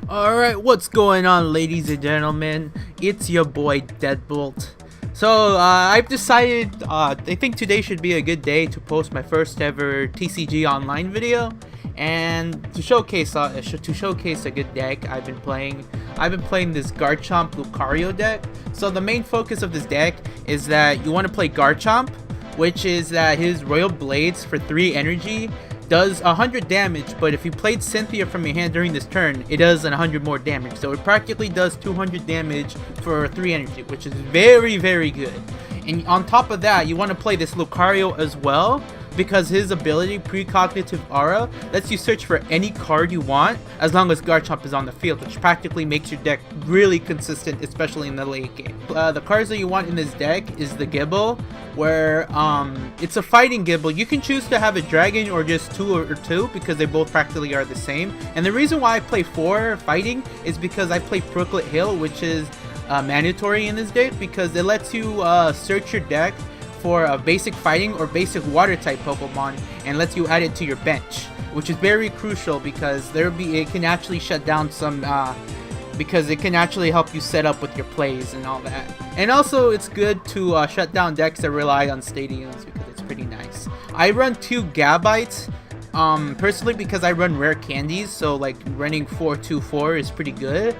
Alright, what's going on, ladies and gentlemen? It's your boy Deadbolt. So, I've decided, I think today should be a good day to post my first ever TCG online video. And to showcase a good deck I've been playing this Garchomp Lucario deck. So the main focus of this deck is that you want to play Garchomp, which is that his Royal Blades for 3 energy does 100 damage, but if you played Cynthia from your hand during this turn, it does 100 more damage. So it practically does 200 damage for 3 energy, which is very, very good. And on top of that, you want to play this Lucario as well, because his ability, Precognitive Aura, lets you search for any card you want as long as Garchomp is on the field, which practically makes your deck really consistent, especially in the late game. The cards that you want in this deck is the Gible, where it's a fighting Gible. You can choose to have a dragon or just 2 or 2 because they both practically are the same. And the reason why I play 4 fighting is because I play Brooklet Hill, which is mandatory in this deck because it lets you search your deck for a basic fighting or basic water type Pokemon and lets you add it to your bench, which is very crucial because it can actually shut down some because it can actually help you set up with your plays and all that. And also it's good to shut down decks that rely on stadiums because it's pretty nice. I run 2 Gabites personally because I run rare candies, so like running 4-2-4 is pretty good.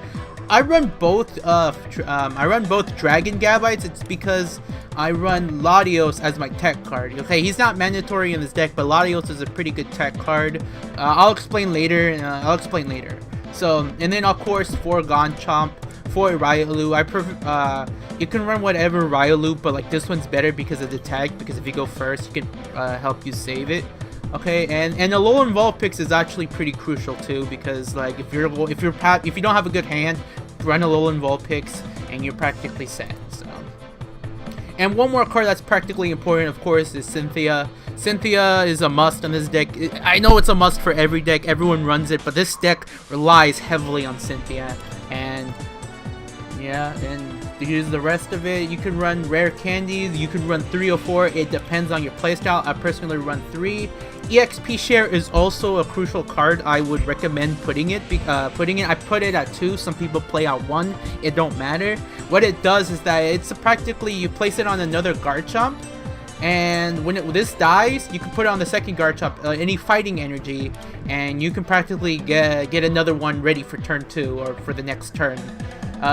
I run both Dragon Gabites. It's because I run Latios as my tech card. Okay, he's not mandatory in this deck, but Latios is a pretty good tech card. I'll explain later. So, and then of course for Garchomp, for Riolu, you can run whatever Riolu, but like this one's better because of the tag. Because if you go first, you can help you save it. Okay, and a Alolan Vulpix is actually pretty crucial too, because like if you don't have a good hand, run a Alolan Vulpix and you're practically set. So, and one more card that's practically important, of course, is Cynthia. Cynthia is a must on this deck. I know it's a must for every deck. Everyone runs it, but this deck relies heavily on Cynthia. And yeah, and here's the rest of it. You can run rare candies. You can run 3 or 4. It depends on your playstyle. I personally run 3. EXP share is also a crucial card. I would recommend putting it. I put it at 2. Some people play at 1. It don't matter. What it does is that it's practically you place it on another Garchomp, and when this dies, you can put it on the second Garchomp, any fighting energy, and you can practically get another one ready for turn 2 or for the next turn.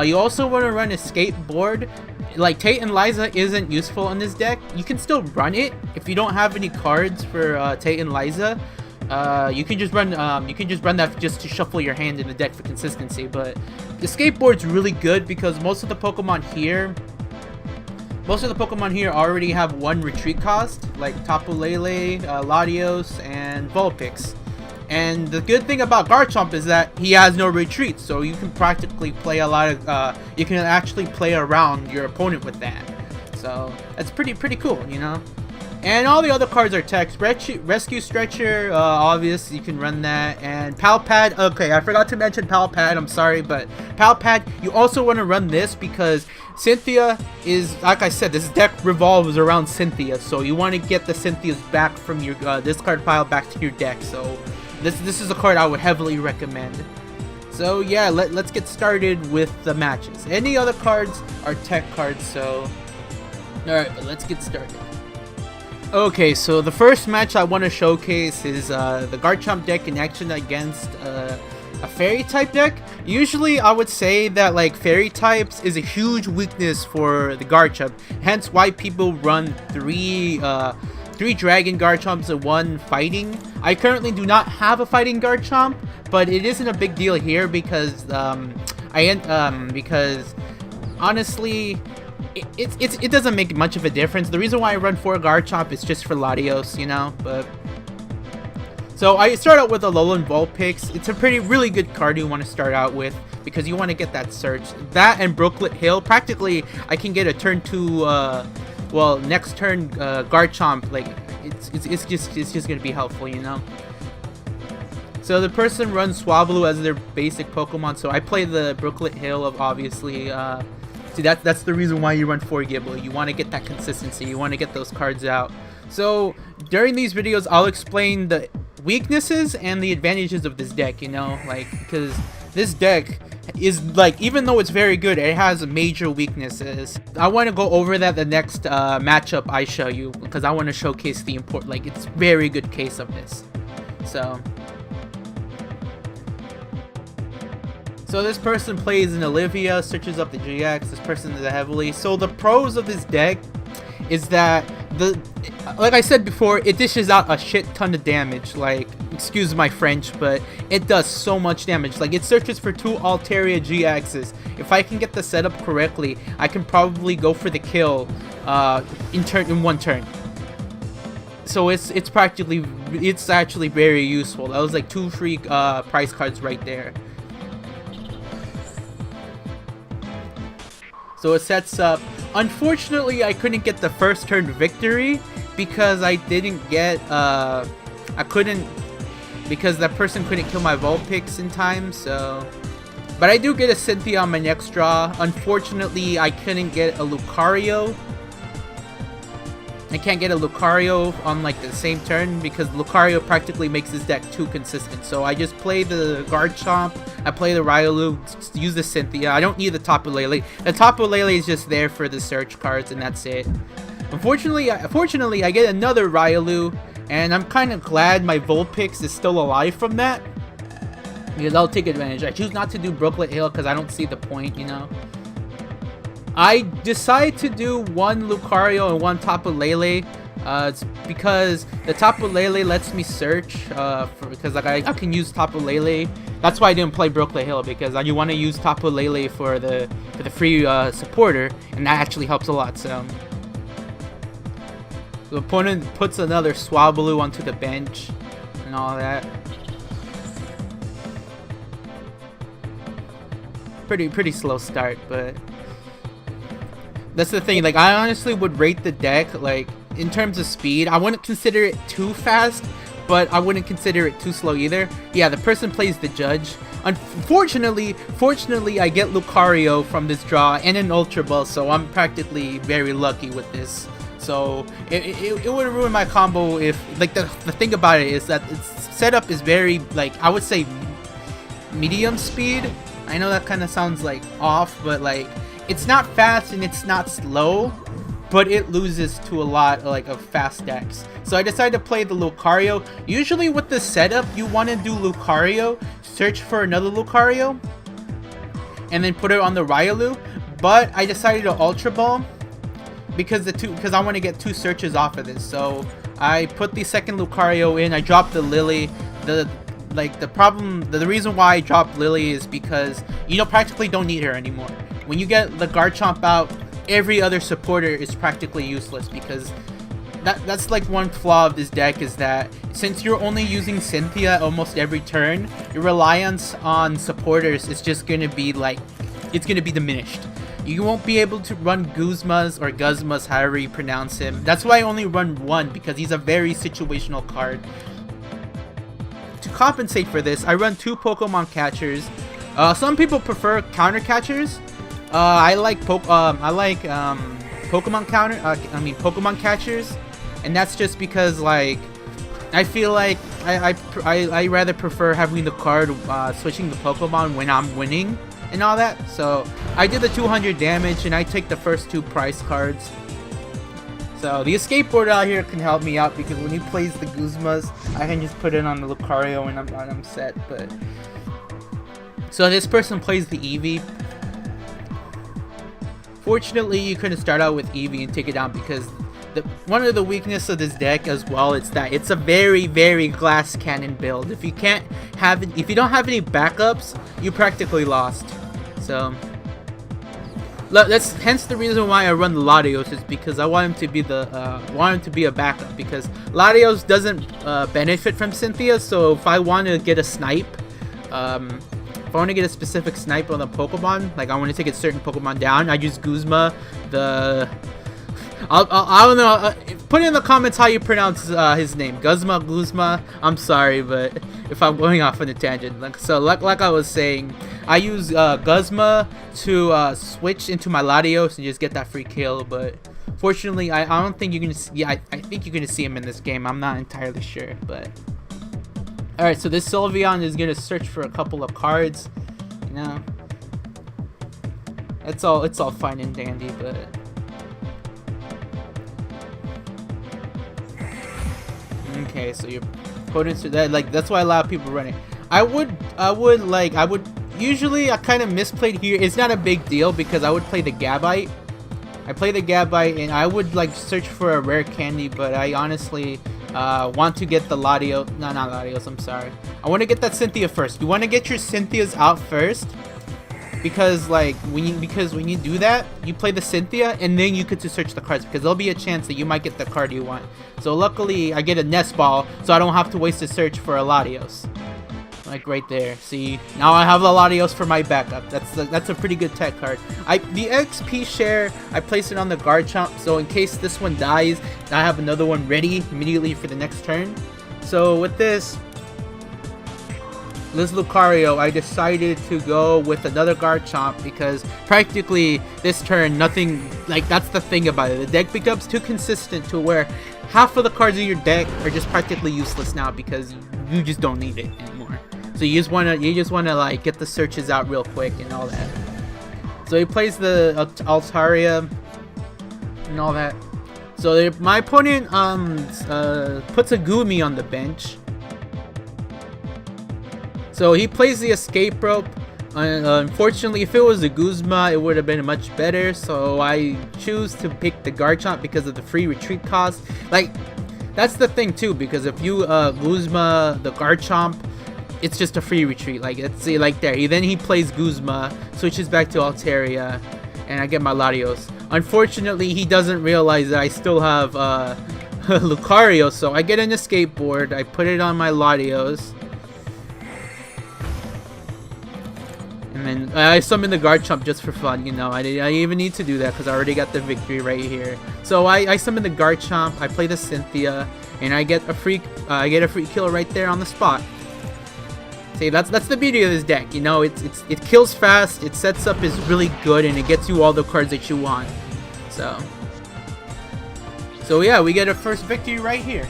You also want to run a skateboard. Like Tate and Liza isn't useful in this deck. You can still run it if you don't have any cards for Tate and Liza. You can just run that just to shuffle your hand in the deck for consistency. But the skateboard's really good because most of the Pokemon here already have 1 retreat cost, like Tapu Lele, Latios, and Vulpix. And the good thing about Garchomp is that he has no retreat, so you can practically play a lot of, you can actually play around your opponent with that. So that's pretty cool, you know. And all the other cards are text. Rescue Stretcher, obvious, you can run that. And Pal Pad, okay, I forgot to mention Pal Pad, I'm sorry, but Pal Pad, you also want to run this because Cynthia is, like I said, this deck revolves around Cynthia, so you want to get the Cynthias back from your discard pile back to your deck. So this is a card I would heavily recommend. So yeah, let's get started with the matches. Any other cards are tech cards, so alright, but let's get started. Okay, so the first match I want to showcase is the Garchomp deck in action against a Fairy type deck. Usually I would say that like Fairy types is a huge weakness for the Garchomp, hence why people run 3 Dragon Garchomps and 1 fighting. I currently do not have a fighting Garchomp, but it isn't a big deal here because because honestly it doesn't make much of a difference. The reason why I run 4 Garchomp is just for Latios, you know. But so I start out with a Alolan Vulpix. It's a really good card you want to start out with because you want to get that search. That and Brooklet Hill. Practically, I can get a turn 2. Well, next turn Garchomp. Like it's just gonna be helpful, you know. So the person runs Swablu as their basic Pokemon. So I play the Brooklet Hill of obviously. See, that's the reason why you run 4 Gible. You want to get that consistency. You want to get those cards out. So during these videos, I'll explain the weaknesses and the advantages of this deck, you know, like, because this deck is like, even though it's very good, it has major weaknesses. I want to go over that the next matchup I show you, because I want to showcase the import, like, it's very good case of this. So this person plays an Olivia, searches up the GX. This person is a heavily. So the pros of this deck is that like I said before, it dishes out a shit ton of damage. Like, excuse my French, but it does so much damage. Like, it searches for 2 Altaria GXs. If I can get the setup correctly, I can probably go for the kill in one turn. So it's actually very useful. That was like 2 free prize cards right there. So it sets up. Unfortunately, I couldn't get the first turn victory because I didn't get because that person couldn't kill my Vulpix in time. So, but I do get a Cynthia on my next draw. Unfortunately, I couldn't get a Lucario. I can't get a Lucario on like the same turn because Lucario practically makes this deck too consistent. So I just play the Garchomp, I play the Riolu, use the Cynthia. I don't need the Tapu Lele. The Tapu Lele is just there for the search cards, and that's it. Fortunately, I get another Riolu, and I'm kind of glad my Vulpix is still alive from that, because I'll take advantage. I choose not to do Brooklet Hill because I don't see the point, you know. I decide to do 1 Lucario and 1 Tapu Lele. It's because the Tapu Lele lets me search, because like I can use Tapu Lele. That's why I didn't play Brooklet Hill, because you want to use Tapu Lele for the free supporter, and that actually helps a lot. So the opponent puts another Swablu onto the bench and all that. Pretty slow start, but that's the thing. Like, I honestly would rate the deck, like, in terms of speed. I wouldn't consider it too fast, but I wouldn't consider it too slow either. Yeah, the person plays the Judge. Fortunately, I get Lucario from this draw and an Ultra Ball, so I'm practically very lucky with this. So it would ruin my combo if, like, the thing about it is that its setup is very, like, I would say medium speed. I know that kind of sounds like off, but like, it's not fast and it's not slow, but it loses to a lot of fast decks. So I decided to play the Lucario. Usually with the setup, you want to do Lucario, search for another Lucario, and then put it on the Riolu. But I decided to Ultra Ball because I want to get 2 searches off of this. So I put the second Lucario in. I dropped the Lily. The reason why I dropped Lily is because you practically don't need her anymore. When you get the Garchomp out, every other supporter is practically useless, because that's like one flaw of this deck, is that since you're only using Cynthia almost every turn, your reliance on supporters is just gonna be diminished. You won't be able to run Guzmas or Guzmas, however you pronounce him. That's why I only run 1, because he's a very situational card. To compensate for this, I run 2 Pokemon catchers. Some people prefer counter catchers. I like Pokemon catchers, and that's just because, like, I feel like I rather prefer having the card switching the Pokemon when I'm winning and all that. So I did the 200 damage, and I take the first 2 prize cards. So the escape board out here can help me out, because when he plays the Guzmas, I can just put it on the Lucario and I'm set. But so this person plays the Eevee. Fortunately, you couldn't start out with Eevee and take it down, because one of the weaknesses of this deck as well is that it's a very, very glass cannon build. If you don't have any backups, you practically lost. So that's hence the reason why I run the Latios, is because I want him to be a backup, because Latios doesn't benefit from Cynthia. So if I want to get a snipe, if I want to get a specific snipe on the Pokemon, like I want to take a certain Pokemon down, I use Guzma. I don't know. Put in the comments how you pronounce his name. Guzma. I'm sorry, but if I'm going off on a tangent, like I was saying, I use Guzma to switch into my Latios and just get that free kill. But fortunately, I don't think you're gonna see. Yeah, I think you're gonna see him in this game. I'm not entirely sure, but. Alright, so this Sylveon is going to search for a couple of cards. you know. It's all fine and dandy, but okay, so your opponents that like that's why a lot of people run it. I would usually I kind of misplayed here. It's not a big deal because I would play the Gabite. I play the Gabite and I would like search for a rare candy, but I honestly want to get the Latios. No, not Latios. I'm sorry. I want to get that Cynthia first. You want to get your Cynthias out first because like when you do that, you play the Cynthia and then you get to search the cards because there'll be a chance that you might get the card you want. So luckily I get a Nest Ball, so I don't have to waste a search for a Latios. Like right there. See, now I have the Latios for my backup. That's a pretty good tech card. The XP share, I place it on the Garchomp, so in case this one dies, I have another one ready immediately for the next turn. So with this Lucario, I decided to go with another Garchomp because practically this turn, nothing, like that's the thing about it. The deck becomes too consistent to where half of the cards in your deck are just practically useless now because you just don't need it anymore. So you just wanna like get the searches out real quick and all that. So he plays the Altaria and all that. So my opponent puts a Goomy on the bench. So he plays the Escape Rope. Unfortunately, if it was a Guzma, it would have been much better. So I choose to pick the Garchomp because of the free retreat cost. Like, that's the thing too, because if you Guzma the Garchomp, it's just a free retreat. Like, let's see, like there. Then he plays Guzma, switches back to Altaria, and I get my Latios. Unfortunately, he doesn't realize that I still have Lucario, so I get an Escape Board. I put it on my Latios. And then I summon the Garchomp just for fun, you know. I even need to do that because I already got the victory right here. So I summon the Garchomp, I play the Cynthia, and I get a free kill right there on the spot. See, that's the beauty of this deck, you know. It kills fast, it sets up is really good, and it gets you all the cards that you want. So yeah, we get a first victory right here.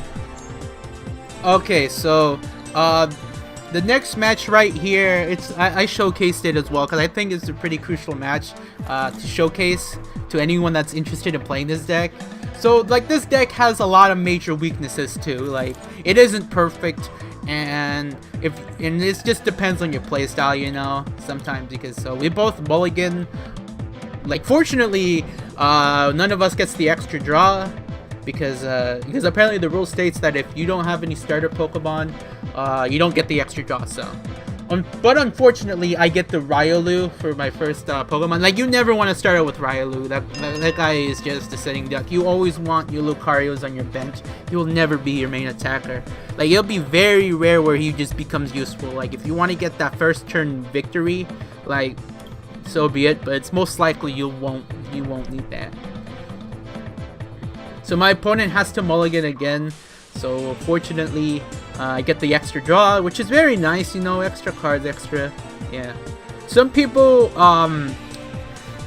Okay, so the next match right here, I showcased it as well because I think it's a pretty crucial match to showcase to anyone that's interested in playing this deck. So like this deck has a lot of major weaknesses too. Like it isn't perfect, and this just depends on your playstyle, you know. Sometimes because so we both mulligan. Like fortunately, none of us gets the extra draw. Because apparently the rule states that if you don't have any starter Pokemon, you don't get the extra draw. So, but unfortunately, I get the Riolu for my first Pokemon. Like you never want to start out with Riolu. That guy is just a sitting duck. You always want your Lucarios on your bench. He will never be your main attacker. Like it'll be very rare where he just becomes useful. Like if you want to get that first turn victory, like so be it. But it's most likely you won't need that. So my opponent has to mulligan again, so fortunately I get the extra draw, which is very nice, you know, extra cards, yeah. Some people,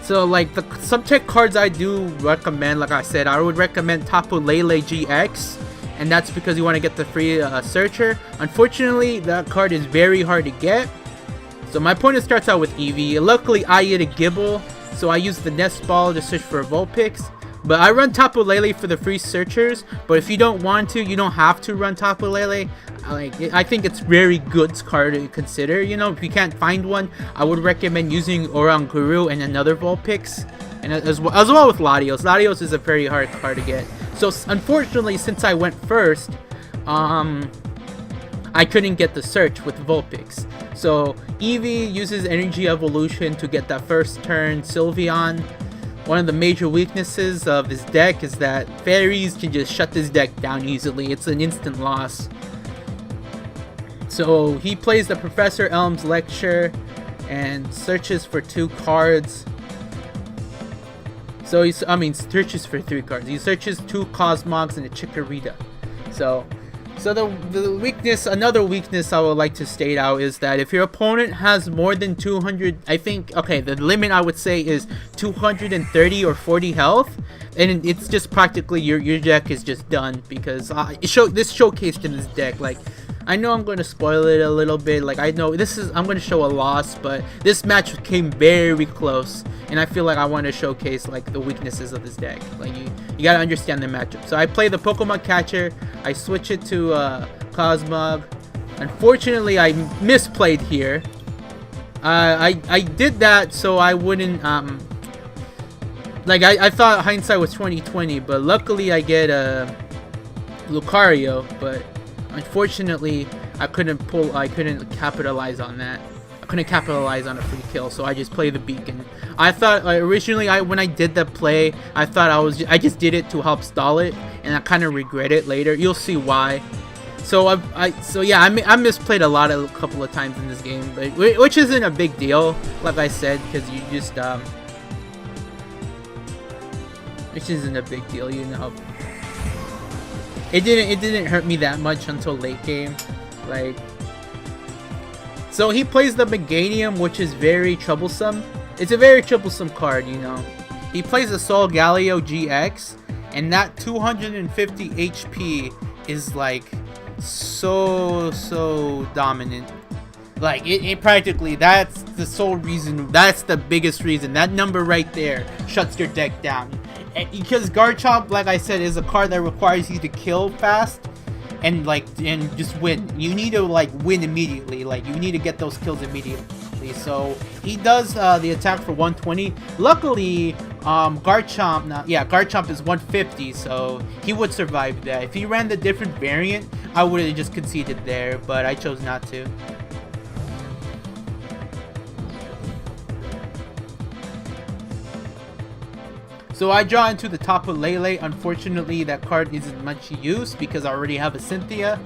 so like some tech cards I do recommend, like I said, I would recommend Tapu Lele GX, and that's because you want to get the free searcher. Unfortunately, that card is very hard to get, so my opponent starts out with Eevee. Luckily, I get a Gibble, so I use the Nest Ball to search for Vulpix. But I run Tapu Lele for the free searchers. But if you don't want to, you don't have to run Tapu Lele. I think it's very good card to consider. You know, if you can't find one, I would recommend using Oranguru and another Vulpix, and as well with Latios. Latios is a very hard card to get. So unfortunately, since I went first, I couldn't get the search with Vulpix. So Eevee uses Energy Evolution to get that first turn Sylveon. One of the major weaknesses of this deck is that fairies can just shut this deck down easily. It's an instant loss. So he plays the Professor Elm's Lecture and searches for 2 cards. So searches for 3 cards. He searches 2 Cosmogs and a Chikorita. So the weakness, another weakness I would like to state out is that if your opponent has more than 200, I think, okay, the limit I would say is 230 or 40 health, and it's just practically your deck is just done because this showcased in this deck. Like I know I'm going to spoil it a little bit. Like, I know I'm going to show a loss, but this match came very close, and I feel like I want to showcase like the weaknesses of this deck. Like, you got to understand the matchup. So I play the Pokemon Catcher. I switch it to Cosmog. Unfortunately, I misplayed here. I did that so I wouldn't like I thought hindsight was 20/20, but luckily I get a Lucario, but unfortunately I couldn't capitalize on that. I couldn't capitalize on a free kill, so I just play the Beacon. I thought originally when I did the play, I thought I just did it to help stall it, and I kind of regret it later. You'll see why. So I misplayed a couple of times in this game, but which isn't a big deal, like I said, because you just which isn't a big deal, you know. It didn't hurt me that much until late game, like. So he plays the Meganium, which is very troublesome. It's a very troublesome card, you know. He plays the Solgaleo GX, and that 250 HP is like so dominant. Like it practically, that's the sole reason, that's the biggest reason. That number right there shuts your deck down. And because Garchomp, like I said, is a card that requires you to kill fast and just win. You need to like win immediately. Like you need to get those kills immediately. So he does the attack for 120. Luckily, Garchomp is 150, so he would survive that. If he ran the different variant, I would have just conceded there, but I chose not to. So I draw into the Tapu Lele. Unfortunately, that card isn't much use because I already have a Cynthia.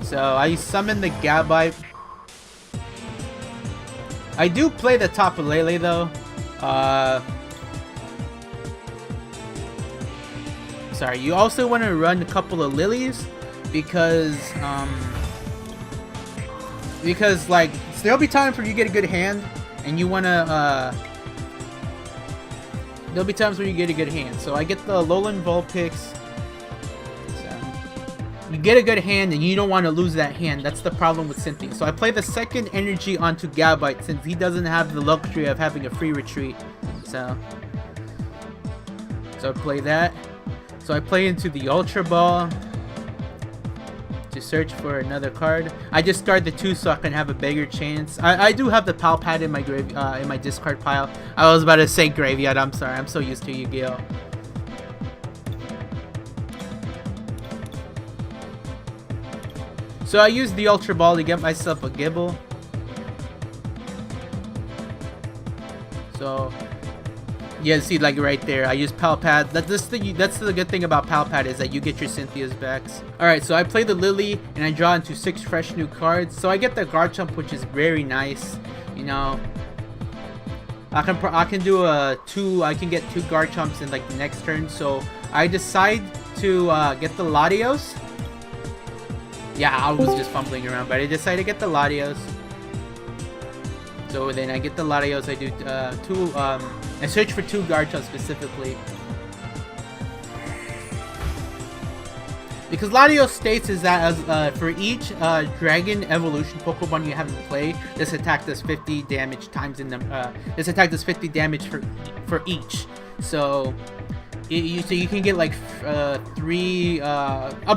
So I summon the Gabite. I do play the Tapu Lele though. Sorry, you also want to run a couple of lilies because like there'll be times where you get a good hand and you want to there'll be times where you get a good hand. So I get the Alolan Vulpix. So you get a good hand and you don't want to lose that hand. That's the problem with Cynthia. So I play the second energy onto Gabite since he doesn't have the luxury of having a free retreat. So I play that. So I play into the Ultra Ball to search for another card. I discard the 2 so I can have a bigger chance. I do have the Palpad in my in my discard pile. I was about to say graveyard. I'm sorry. I'm so used to Yu-Gi-Oh. So I use the Ultra Ball to get myself a Gibble. So yeah, see, like right there, I use Palpad. That's the good thing about Palpad is that you get your Cynthia's backs. Alright, so I play the Lily and I draw into 6 fresh new cards. So I get the Garchomp, which is very nice. You know, I can do I can get 2 Garchomps in like the next turn. So I decide to get the Latios. Yeah, I was just fumbling around, but I decided to get the Latios. So then I get the Latios. I do I search for 2 Garchomps specifically. Because Latios states is that as for each Dragon Evolution Pokemon you have in play, this attack does 50 damage times in them. This attack does 50 damage for each. So you can get like up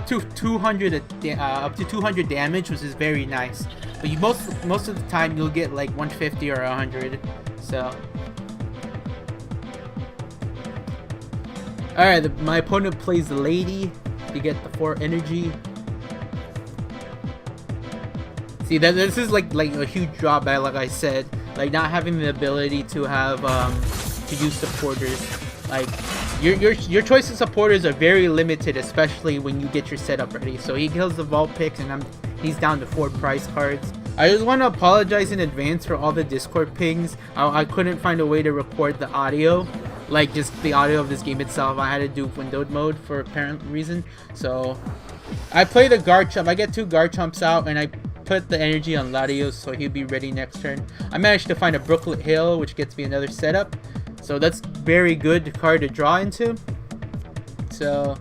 to 200 damage, which is very nice. But you most of the time you'll get like 150 or 100. So. Alright, my opponent plays the Lady to get the 4 energy. See, this is like a huge drawback, like I said, like not having the ability to have to use supporters. Like your choice of supporters are very limited, especially when you get your setup ready. So he kills the Vulpix and he's down to 4 prize cards. I just want to apologize in advance for all the Discord pings. I couldn't find a way to record the audio. Like just the audio of this game itself. I had to do windowed mode for apparent reason. So I play the Garchomp. I get 2 Garchomps out and I put the energy on Latios so he'll be ready next turn. I managed to find a Brooklet Hill, which gets me another setup. So that's very good card to draw into. So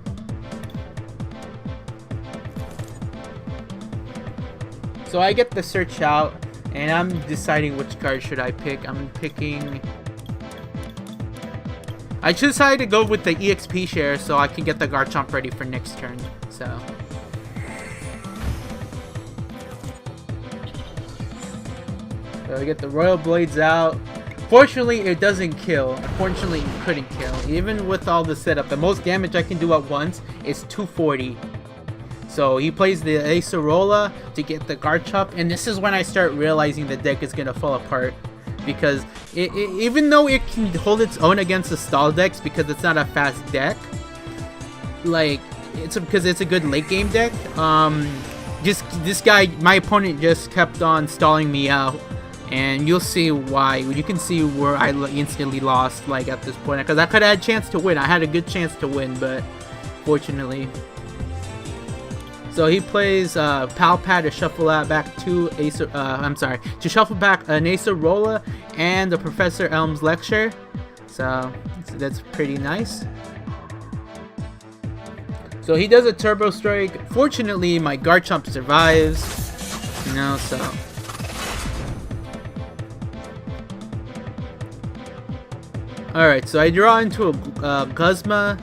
So I get the search out, and I'm deciding which card should I pick. I'm picking... I just decided to go with the EXP share so I can get the Garchomp ready for next turn. So I get the Royal Blades out. Fortunately, it doesn't kill. Unfortunately, it couldn't kill. Even with all the setup, the most damage I can do at once is 240. So he plays the Acerola to get the Garchomp, and this is when I start realizing the deck is gonna fall apart. Because even though it can hold its own against the stall decks because it's not a fast deck, like because it's a good late game deck. Just this guy, my opponent, just kept on stalling me out, and you'll see why. You can see where I instantly lost, like at this point, because I could have had a chance to win. I had a good chance to win, but fortunately. So he plays Palpad to shuffle out back to to shuffle back an Acerola and the Professor Elm's Lecture. So that's pretty nice. So he does a Turbo Strike. Fortunately, my Garchomp survives. You know, so. Alright, so I draw into a Guzma.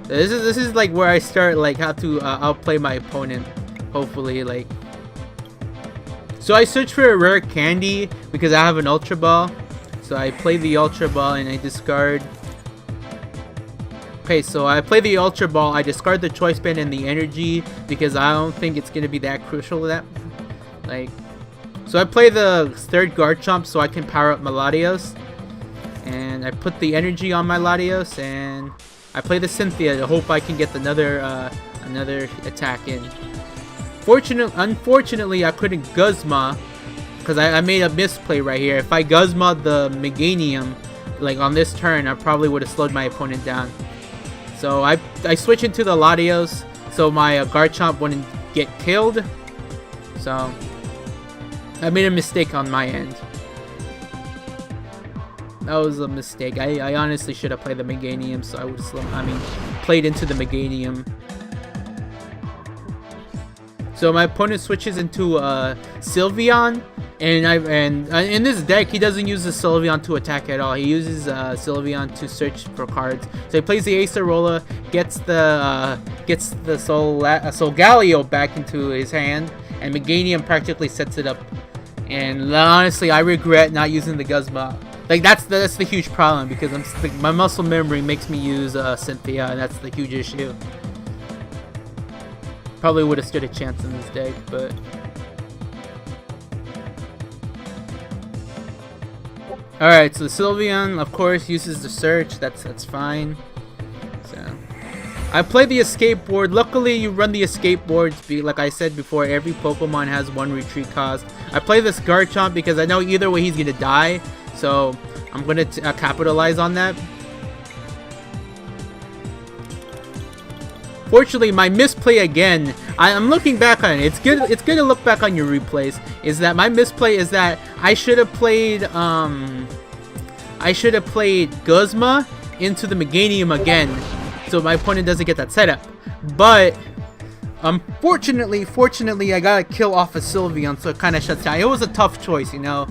This is like where I start like how to outplay my opponent, hopefully. Like, so I search for a rare candy because I have an Ultra Ball. So I play the Ultra Ball and I discard. Okay, so I play the Ultra Ball. I discard the Choice Band and the Energy because I don't think it's gonna be that crucial to that. Like, so I play the third Garchomp so I can power up my Latios, and I put the Energy on my Latios and I play the Cynthia to hope I can get another attack in. Unfortunately, I couldn't Guzma because I made a misplay right here. If I Guzma the Meganium, like on this turn, I probably would have slowed my opponent down. So I switch into the Latios so my Garchomp wouldn't get killed. So I made a mistake on my end. That was a mistake. I honestly should have played the Meganium, so I would played into the Meganium. So my opponent switches into Sylveon, and in this deck he doesn't use the Sylveon to attack at all. He uses Sylveon to search for cards. So he plays the Acerola, gets the Solgaleo back into his hand, and Meganium practically sets it up. And honestly, I regret not using the Guzma. Like that's the huge problem because my muscle memory makes me use Cynthia, and that's the huge issue. Probably would have stood a chance in this deck, but alright. So Sylveon, of course, uses the search. That's fine. So I play the escape board. Luckily, you run the escape boards. Like I said before, every Pokemon has one retreat cost. I play this Garchomp because I know either way he's gonna die. So I'm gonna capitalize on that. Fortunately, my misplay again. I'm looking back on it. It's good to look back on your replays. Is that my misplay? Is that I should have played Guzma into the Meganium again, so my opponent doesn't get that setup. But fortunately, I got a kill off of Sylveon, so it kind of shuts down. It was a tough choice, you know.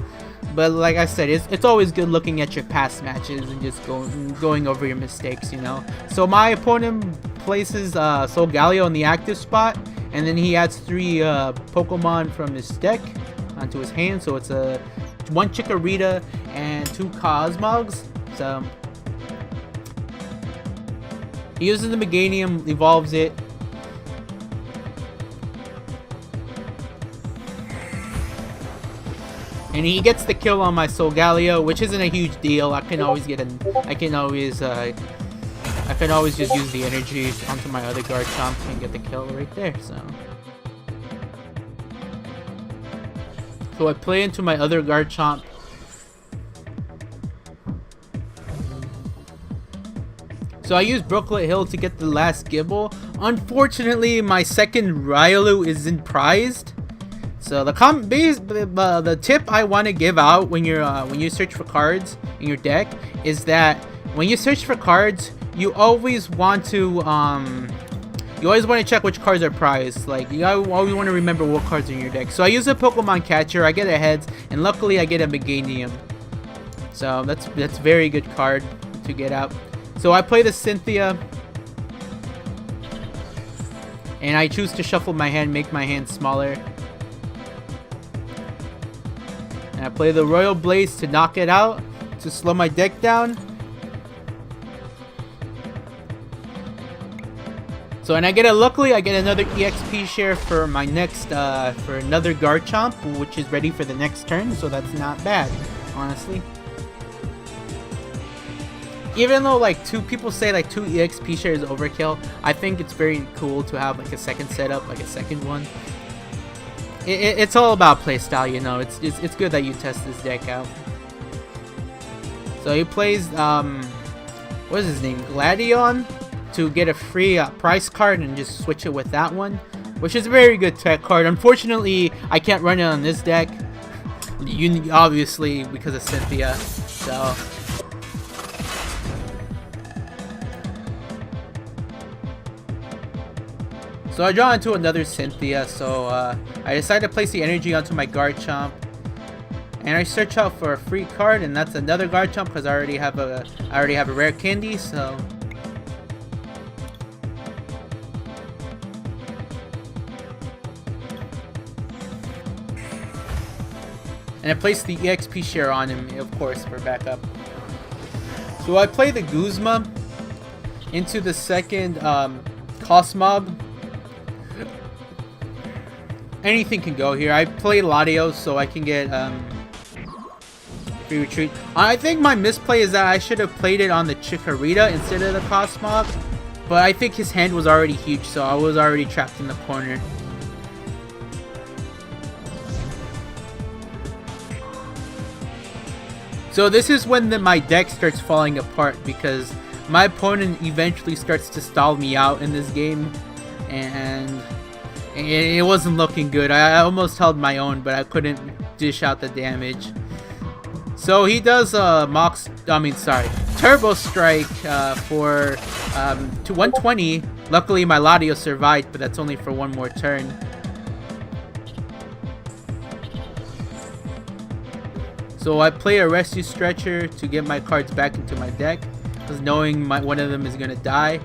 But like I said, it's always good looking at your past matches and just going over your mistakes, you know. So my opponent places Solgaleo in the active spot, and then he adds 3 Pokemon from his deck onto his hand. So it's a 1 Chikorita and 2 Cosmogs. So he uses the Meganium, evolves it. And he gets the kill on my Solgaleo, which isn't a huge deal. I can always just use the energy onto my other Garchomp and get the kill right there. So I play into my other Garchomp. So I use Brooklet Hill to get the last Gibble. Unfortunately, my second Riolu isn't prized. So the tip I want to give out when you search for cards in your deck is that when you search for cards, you always want to you always want to check which cards are prized. Like, you always want to remember what cards are in your deck. So I use a Pokemon Catcher, I get a Heads, and luckily I get a Meganium. So that's very good card to get out. So I play the Cynthia, and I choose to shuffle my hand, make my hand smaller. And I play the Royal Blaze to knock it out, to slow my deck down. So, and luckily I get another EXP share for my next, for another Garchomp, which is ready for the next turn, so that's not bad, honestly. Even though like people say like 2 EXP shares is overkill, I think it's very cool to have like a second setup, like a second one. It's all about playstyle, you know. It's good that you test this deck out. So he plays what is his name, Gladion, to get a free price card and just switch it with that one, which is a very good tech card. Unfortunately, I can't run it on this deck. Obviously because of Cynthia. So I draw into another Cynthia, so I decide to place the energy onto my Garchomp, and I search out for a free card, and that's another Garchomp because I already have a rare candy. So and I place the EXP share on him, of course, for backup. So I play the Guzma into the second Cosmog. Anything can go here. I play Latios so I can get free retreat. I think my misplay is that I should have played it on the Chikorita instead of the Cosmog, but I think his hand was already huge, so I was already trapped in the corner. So this is when my deck starts falling apart, because my opponent eventually starts to stall me out in this game, and it wasn't looking good. I almost held my own, but I couldn't dish out the damage. So he does Turbo Strike for to 120. Luckily my Latios survived, but that's only for one more turn. So I play a Rescue Stretcher to get my cards back into my deck, because knowing one of them is gonna die.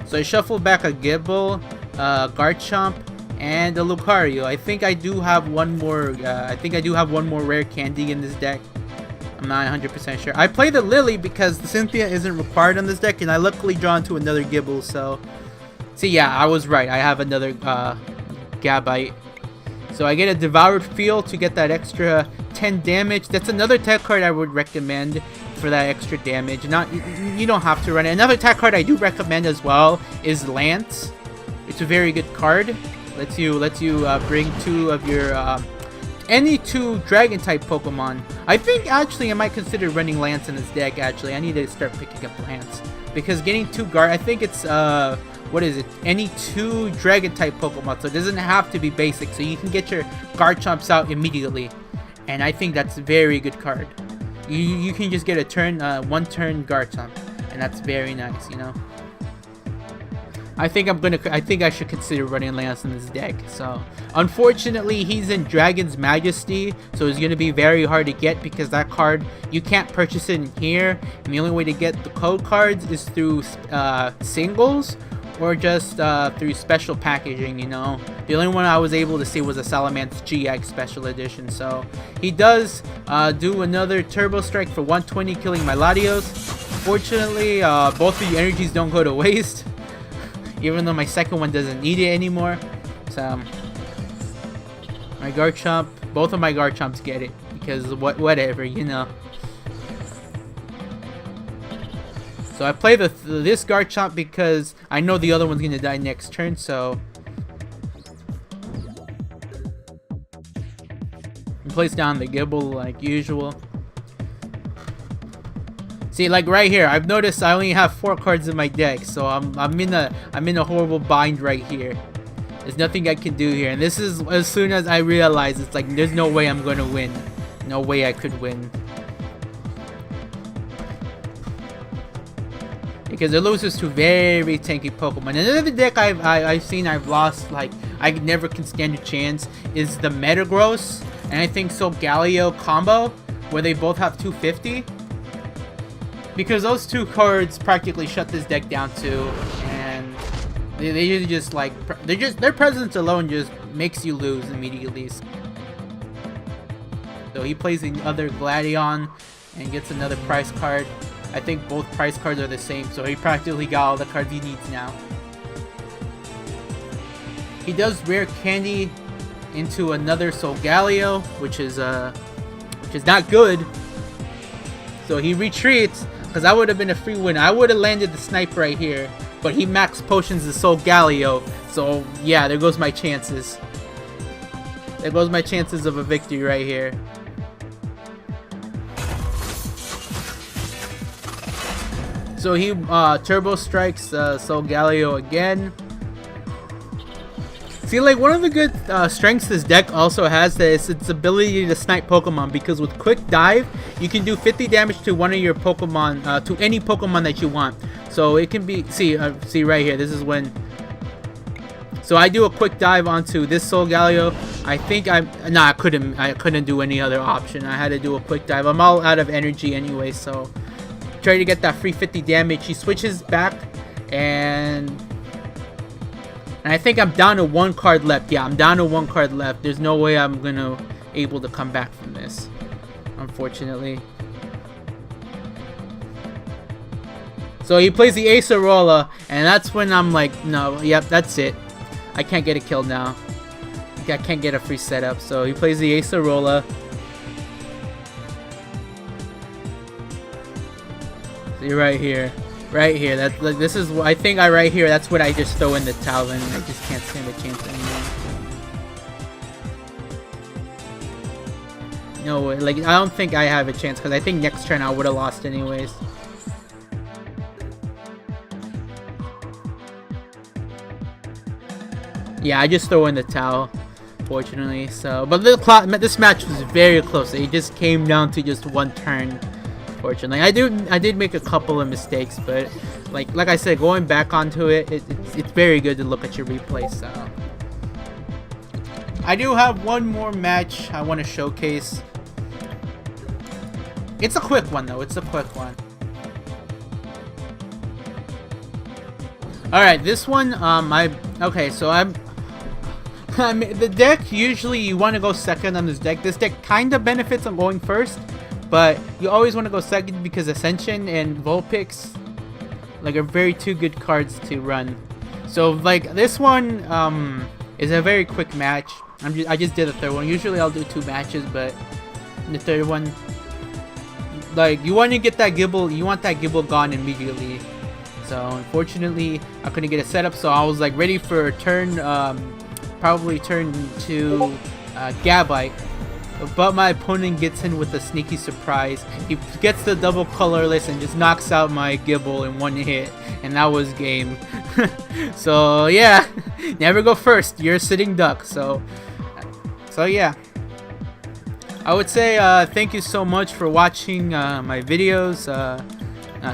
So I shuffle back a Gibble, Garchomp, and a Lucario. I think I do have one more. Rare candy in this deck. I'm not 100% sure. I play the Lily because the Cynthia isn't required on this deck, and I luckily draw into another Gibble. So, see, yeah, I was right. I have another Gabite. So I get a Devoured Field to get that extra 10 damage. That's another tech card I would recommend for that extra damage. You don't have to run it. Another tech card I do recommend as well is Lance. It's a very good card. Lets you bring 2 of your any 2 Dragon type Pokemon. I think actually I might consider running Lance in this deck. Actually, I need to start picking up Lance because getting 2 I think it's what is it? Any 2 Dragon type Pokemon, so it doesn't have to be basic. So you can get your Garchomps out immediately, and I think that's a very good card. You can just get a turn, 1 turn Garchomp, and that's very nice, you know. I think I should consider running Lance in this deck. So unfortunately he's in Dragon's Majesty, so it's gonna be very hard to get because that card you can't purchase it in here, and the only way to get the code cards is through singles or just through special packaging, you know. The only one I was able to see was a Salamence GX Special Edition. So he does do another Turbo Strike for 120, killing my Latios. Fortunately, both of the energies don't go to waste, even though my second one doesn't need it anymore. So my Garchomp, both of my Garchomps get it because whatever, you know. So I play this Garchomp because I know the other one's gonna die next turn. So I place down the Gibble like usual. See, like right here, I've noticed I only have 4 cards in my deck, so I'm in a horrible bind right here. There's nothing I can do here, and this is as soon as I realize it's like there's no way I'm gonna win. No way I could win. because it loses to very tanky Pokemon. Another deck I've seen I've lost, like I never can stand a chance, is the Metagross and I think Solgaleo combo, where they both have 250. Because those two cards practically shut this deck down too, and they just like their presence alone just makes you lose immediately. So he plays the other Gladion and gets another prize card. I think both prize cards are the same, so he practically got all the cards he needs now. He does rare candy into another Solgaleo, which is not good. So he retreats, because that would have been a free win. I would have landed the snipe right here, but he max potions the Solgaleo. So yeah, there goes my chances. There goes my chances of a victory right here. So he turbo strikes Solgaleo again. See, like one of the good strengths this deck also has is its ability to snipe Pokemon, because with quick dive you can do 50 damage to one of your Pokemon, to any Pokemon that you want. So it can be, see right here, this is when, so I do a quick dive onto this Solgaleo. I think I couldn't do any other option. I had to do a quick dive. I'm all out of energy anyway, so try to get that free 50 damage. He switches back, and I think I'm down to one card left. Yeah, I'm down to one card left. There's no way I'm gonna able to come back from this, unfortunately. So he plays the Acerola, and that's when I'm like, no, yep, that's it. I can't get a kill now. I can't get a free setup. So he plays the Acerola. See right here. Right here, that's like, this is, I think right here, that's what I just throw in the towel, and I just can't stand a chance anymore. No way, like I don't think I have a chance, because I think next turn I would have lost anyways. Yeah, I just throw in the towel, fortunately. So, but this match was very close. It just came down to just one turn. Fortunately, I did make a couple of mistakes, but like I said, going back onto it's very good to look at your replay. So I do have one more match I want to showcase. It's a quick one though. It's a quick one. All right, this one the deck, usually you want to go second on this deck. This deck kind of benefits on going first, but you always want to go second because Ascension and Vulpix like are two good cards to run. So like this one is a very quick match. I just did a third one. Usually I'll do 2 matches, but the third one, like you want to get that Gibble, you want that Gibble gone immediately. So unfortunately I couldn't get a setup, so I was like ready for a turn, probably turn to Gabite. But my opponent gets in with a sneaky surprise. He gets the double colorless and just knocks out my Gibble in one hit, and that was game. So yeah, never go first. You're a sitting duck. So yeah, I would say thank you so much for watching my videos.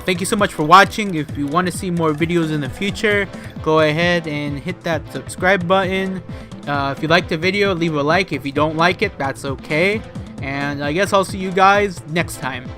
Thank you so much for watching. If you want to see more videos in the future, go ahead and hit that subscribe button. If you liked the video, leave a like. If you don't like it, that's okay. And I guess I'll see you guys next time.